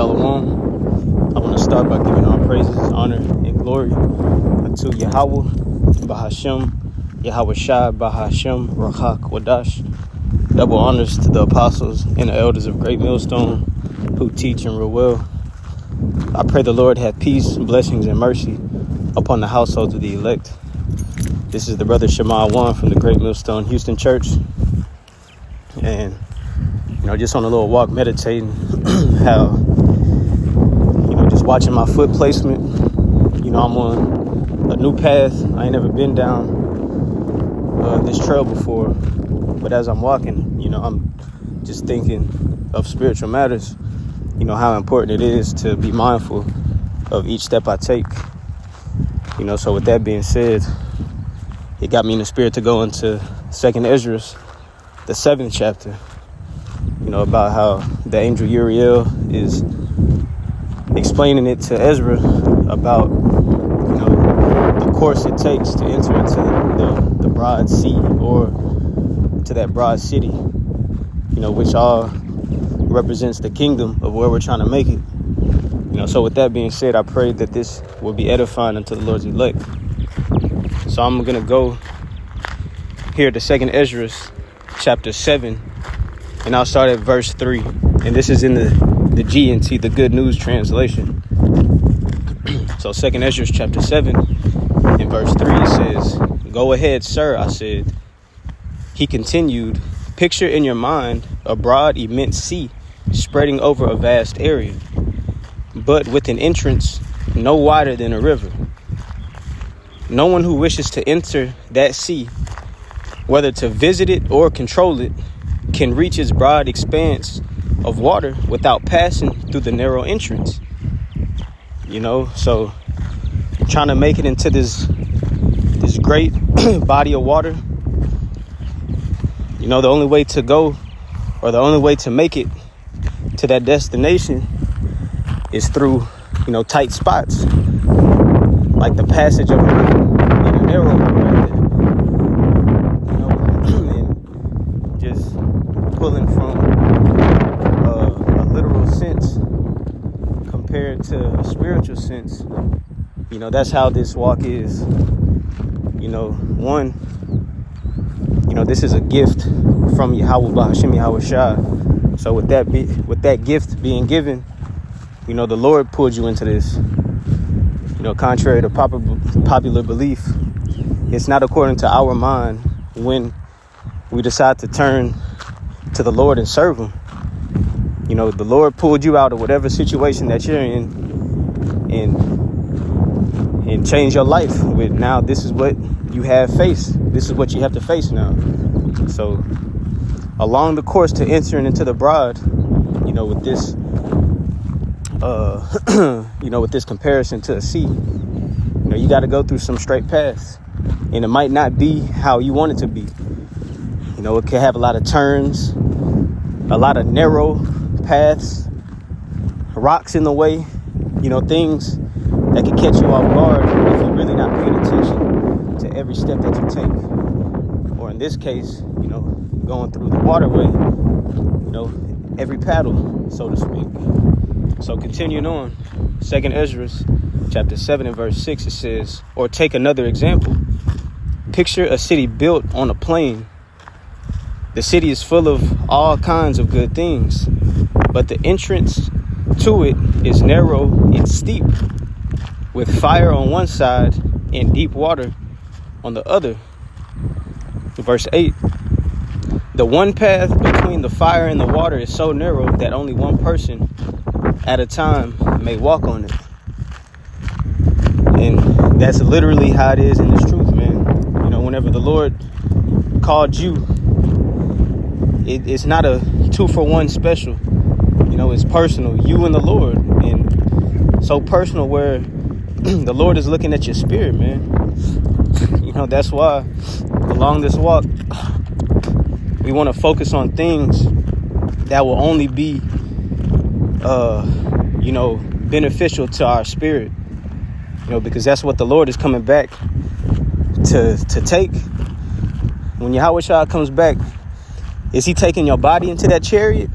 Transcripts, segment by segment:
Shalom. I want to start by giving all praises, honor, and glory unto Yahweh, Bahashem, Yahweh Shai, Bahashem, Rachak, Wadash. Double honors to the apostles and the elders of Great Millstone who teach and rule well. I pray the Lord have peace, blessings, and mercy upon the households of the elect. This is the brother Shema One from the Great Millstone Houston Church. And, just on a little walk, meditating how, just watching my foot placement. I'm on a new path. I ain't never been down this trail before. But as I'm walking, I'm just thinking of spiritual matters. How important it is to be mindful of each step I take. So with that being said, it got me in the spirit to go into 2nd Esdras, the 7th chapter, about how the angel Uriel is explaining it to Ezra about, the course it takes to enter into the broad sea or to that broad city, which all represents the kingdom of where we're trying to make it. So with that being said, I pray that this will be edifying unto the Lord's elect. So I'm going to go here to 2nd Esdras chapter 7, and I'll start at verse 3. And this is in the GNT, the Good News Translation. So 2nd Esdras chapter 7, in verse 3, it says, "Go ahead, sir," I said. He continued, "Picture in your mind a broad, immense sea spreading over a vast area, but with an entrance no wider than a river. No one who wishes to enter that sea, whether to visit it or control it, can reach its broad expanse of water without passing through the narrow entrance." So trying to make it into this great body of water, the only way to go, or the only way to make it to that destination, is through, tight spots, like the passage of a river in a narrow road, and just pulling from a literal sense compared to a spiritual sense. That's how this walk is. This is a gift from Yahweh Bahashem, Yahweh Shai. So with that gift being given, the Lord pulled you into this. Contrary to popular belief, it's not according to our mind when we decide to turn to the Lord and serve Him. The Lord pulled you out of whatever situation that you're in and changed your life with. Now this is what you have faced. This is what you have to face now. So along the course to entering into the broad, with this with this comparison to a sea, you got to go through some straight paths, and it might not be how you want it to be. It can have a lot of turns, a lot of narrow paths, rocks in the way, things that can catch you off guard if you're really not paying attention to every step that you take. Or in this case, going through the waterway, every paddle, so to speak. So continuing on, 2nd Esdras chapter 7 and verse 6, it says, "Or take another example. Picture a city built on a plain. The city is full of all kinds of good things, but the entrance to it is narrow and steep, with fire on one side and deep water on the other." Verse 8, "The one path between the fire and the water is so narrow that only one person at a time may walk on it." And that's literally how it is in this truth, man. Whenever the Lord called you, it's not a 2-for-1 special. It's personal, you and the Lord. And so personal where the Lord is looking at your spirit, man. That's why along this walk, we want to focus on things that will only be, beneficial to our spirit, because that's what the Lord is coming back to take. When Yahweh Shai comes back, is He taking your body into that chariot,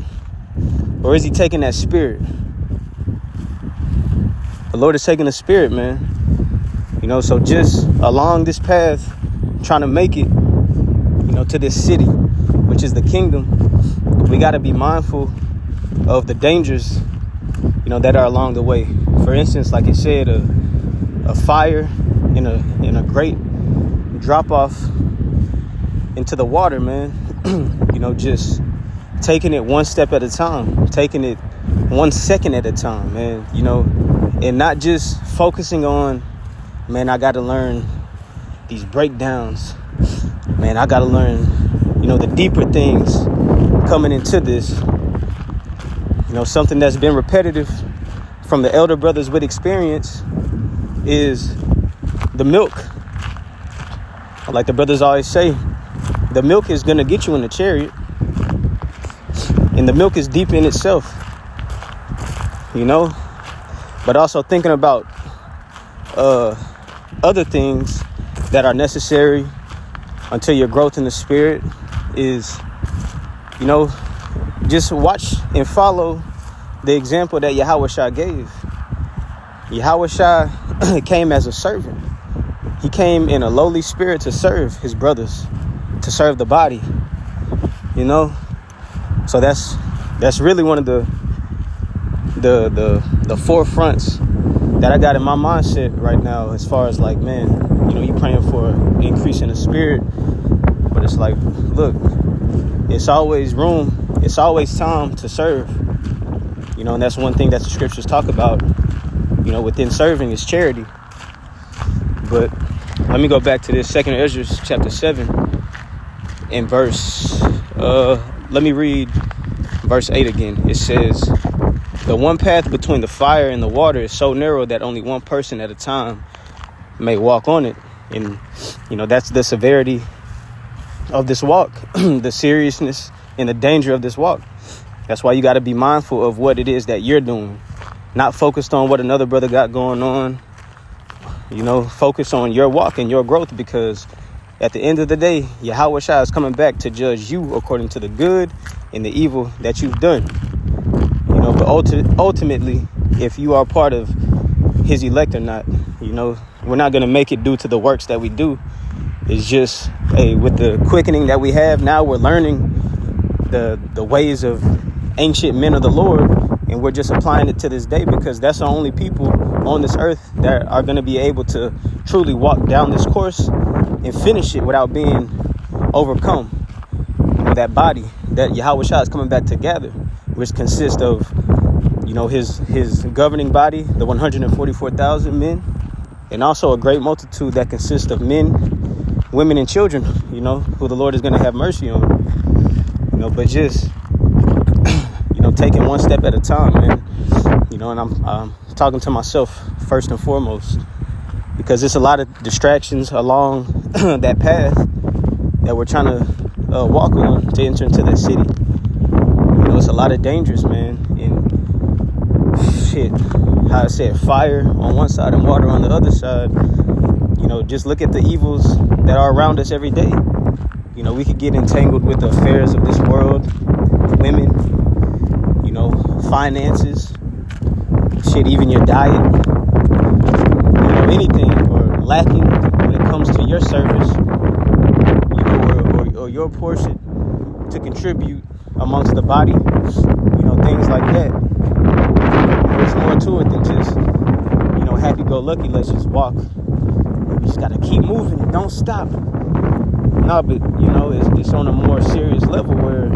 or is He taking that spirit? The Lord is taking the spirit, man. So just along this path, trying to make it, to this city, which is the kingdom, we got to be mindful of the dangers, that are along the way. For instance, like it said, a fire in a great drop off into the water, man. Just taking it one step at a time, taking it 1 second at a time, man. And not just focusing on, man, I got to learn these breakdowns. Man, I got to learn, the deeper things coming into this. Something that's been repetitive from the elder brothers with experience is the milk. Like the brothers always say, the milk is going to get you in the chariot. And the milk is deep in itself, but also thinking about other things that are necessary until your growth in the spirit is, just watch and follow the example that Yahushua gave. Yahushua came as a servant. He came in a lowly spirit to serve his brothers, to serve the body, So that's really one of the forefronts that I got in my mindset right now, as far as like, man, you praying for an increase in the spirit, but it's like, look, it's always time to serve, and that's one thing that the scriptures talk about, within serving is charity. But let me go back to this 2nd Esdras chapter 7 and let me read verse 8 again. It says, the one path between the fire and the water is so narrow that only one person at a time may walk on it. And, that's the severity of this walk, the seriousness and the danger of this walk. That's why you got to be mindful of what it is that you're doing, not focused on what another brother got going on, focus on your walk and your growth, because at the end of the day, Yahushua is coming back to judge you according to the good and the evil that you've done. But ultimately, if you are part of his elect or not, we're not going to make it due to the works that we do. It's just, with the quickening that we have now, we're learning the ways of ancient men of the Lord, and we're just applying it to this day, because that's the only people on this earth that are going to be able to truly walk down this course and finish it without being overcome. That body that Yahushua is coming back to gather, which consists of, his governing body, the 144,000 men, and also a great multitude that consists of men, women, and children, who the Lord is going to have mercy on. But just, taking one step at a time, man. And I'm talking to myself first and foremost, because there's a lot of distractions along that path that we're trying to walk on to enter into that city. It's a lot of dangers, man. And shit, how I said, fire on one side and water on the other side. Just look at the evils that are around us every day. We could get entangled with the affairs of this world, women, finances, shit, even your diet, anything, or lacking when it comes to your service, or your portion to contribute amongst the body, things like that. There's more to it than just, happy-go-lucky, let's just walk. We just got to keep moving and don't stop. No, but, it's on a more serious level where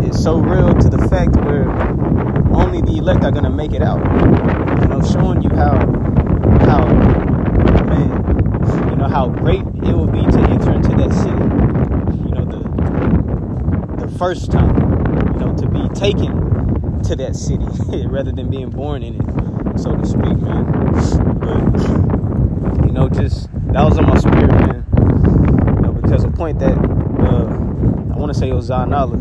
it's so real to the fact where only the elect are going to make it out. Showing you how great it will be to enter into that city. The first time, to be taken to that city rather than being born in it, so to speak, man. But, just, that was on my spirit, man. Because a point that, I want to say it was Zahnala,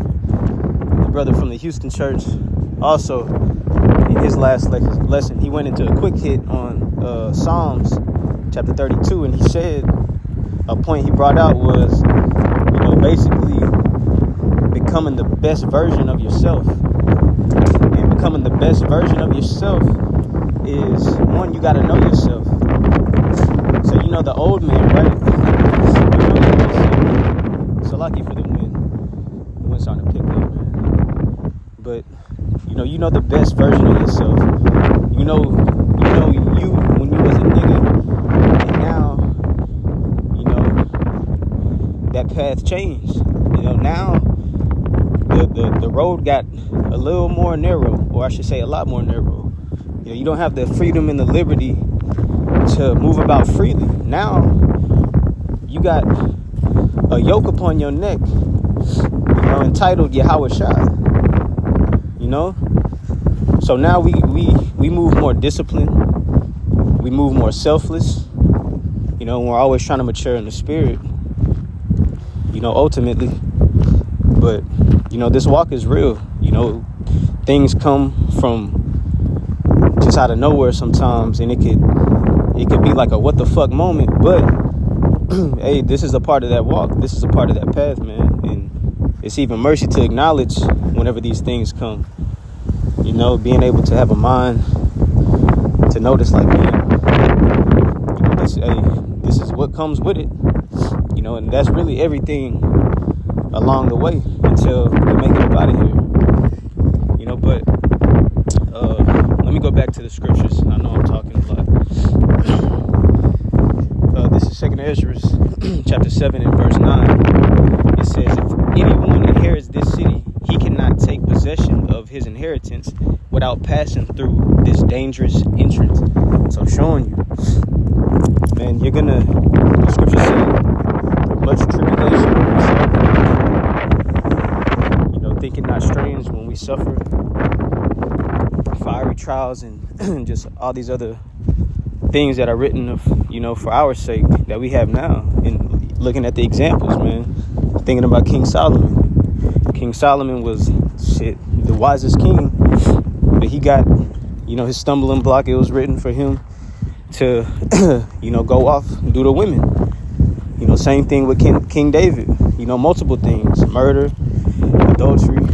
the brother from the Houston church, also in his last lesson, he went into a quick hit on Psalms chapter 32, and he said a point he brought out was, basically becoming the best version of yourself. And becoming the best version of yourself is, one, you got to know yourself. So, you know, the old man, right? You know yourself. So lucky for the win. The wind's starting to pick up, man. But, you know the best version of yourself. You know you when you was a nigga. And now, that path changed. Now the road got a little more narrow, or I should say a lot more narrow. You don't have the freedom and the liberty to move about freely. Now you got a yoke upon your neck, entitled Yahweh Shai. So now we move more disciplined. We move more selfless. We're always trying to mature in the spirit. Ultimately. But this walk is real. Things come from just out of nowhere sometimes, and it could be like a what the fuck moment. But hey, this is a part of that walk. This is a part of that path, man. And it's even mercy to acknowledge whenever these things come. Being able to have a mind to notice, like, this is what comes with it. And that's really everything along the way until we make it up out of here. But let me go back to the scriptures. I know I'm talking a lot. This is 2nd Esdras, chapter 7 and verse 9. It says, if anyone inherits this city, he cannot take possession of his inheritance without passing through this dangerous entrance. So showing you, man, the scripture says, much tribulation, thinking not strange when we suffer fiery trials and just all these other things that are written of, for our sake that we have now. And looking at the examples, man, thinking about King Solomon. King Solomon was the wisest king, but he got, his stumbling block. It was written for him to, go off and do the women. Same thing with King David. Multiple things: murder, adultery.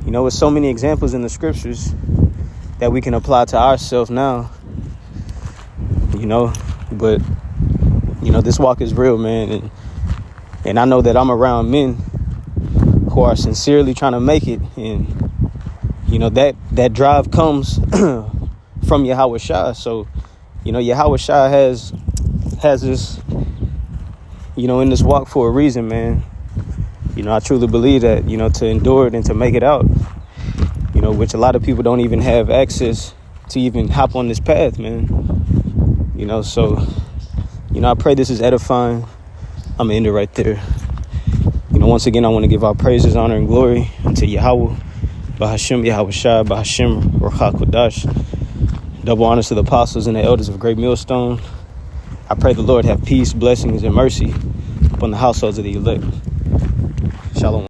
There's so many examples in the scriptures that we can apply to ourselves now. But this walk is real, man, and I know that I'm around men who are sincerely trying to make it, and that drive comes from Yahweh Shai. So Yahweh Shai has this in this walk for a reason, man. I truly believe that, to endure it and to make it out, which a lot of people don't even have access to even hop on this path, man. So, I pray this is edifying. I'm going to end it right there. Once again, I want to give our praises, honor, and glory unto Yahweh, Bahashem, Yahweh Shai, Bahashem, Ruach HaKodesh. Double honors to the apostles and the elders of Great Millstone. I pray the Lord have peace, blessings, and mercy upon the households of the elect. Shalom.